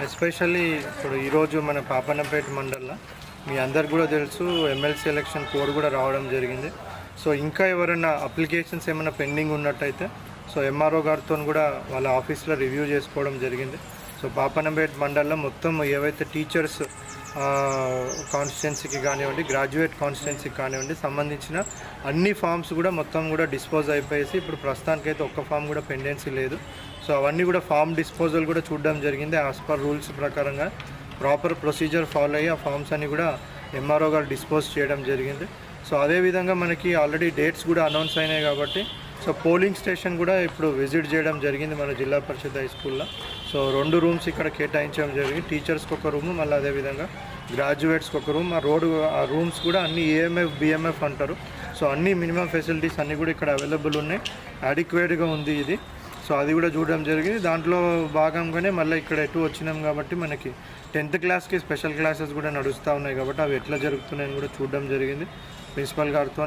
Especially ఇప్పుడు ఈరోజు మన పాపన్నపేట మండలంలో మీ అందరికి కూడా తెలుసు ఎమ్మెల్సీ ఎలక్షన్ కోడ్ కూడా రావడం జరిగింది. సో ఇంకా ఎవరైనా అప్లికేషన్స్ ఏమైనా పెండింగ్ ఉన్నట్టయితే సో ఎంఆర్ఓ గారితో కూడా వాళ్ళ ఆఫీస్లో రివ్యూ చేసుకోవడం జరిగింది. సో పాపన్నపేట మండలంలో మొత్తం ఏవైతే టీచర్స్ కాన్స్టిట్యున్సీకి కానివ్వండి, గ్రాడ్యుయేట్ కాన్స్టిట్యున్సీకి కానివ్వండి సంబంధించిన అన్ని ఫామ్స్ కూడా మొత్తం కూడా డిస్పోజ్ అయిపోయేసి ఇప్పుడు ప్రస్తుతానికైతే ఒక్క ఫామ్ కూడా పెండెన్సీ లేదు. సో అవన్నీ కూడా ఫామ్ డిస్పోజల్ కూడా చూడడం జరిగింది. యాజ్ పర్ రూల్స్ ప్రకారంగా ప్రాపర్ ప్రొసీజర్ ఫాలో అయ్యి ఆ ఫామ్స్ అన్ని కూడా ఎంఆర్ఓ గారు డిస్పోజ్ చేయడం జరిగింది. సో అదేవిధంగా మనకి ఆల్రెడీ డేట్స్ కూడా అనౌన్స్ అయినాయి కాబట్టి సో పోలింగ్ స్టేషన్ కూడా ఇప్పుడు విజిట్ చేయడం జరిగింది మన జిల్లా పరిషత్ హై స్కూల్లో. సో 2 రూమ్స్ ఇక్కడ కేటాయించడం జరిగింది. టీచర్స్కి ఒక రూము, మళ్ళీ అదేవిధంగా గ్రాడ్యుయేట్స్కి ఒక రూమ్. ఆ రూమ్స్ కూడా అన్ని ఏఎంఎఫ్ బిఎంఎఫ్ అంటారు. సో అన్ని మినిమం ఫెసిలిటీస్ అన్నీ కూడా ఇక్కడ అవైలబుల్ ఉన్నాయి. అడిక్వేట్గా ఉంది ఇది. సో అది కూడా చూడడం జరిగింది. దాంట్లో భాగంగానే మళ్ళీ ఇక్కడ ఎటు వచ్చినాం కాబట్టి మనకి 10th క్లాస్కి స్పెషల్ క్లాసెస్ కూడా నడుస్తూ ఉన్నాయి కాబట్టి అవి ఎట్లా జరుగుతున్నాయని కూడా చూడడం జరిగింది ప్రిన్సిపల్ గారితో.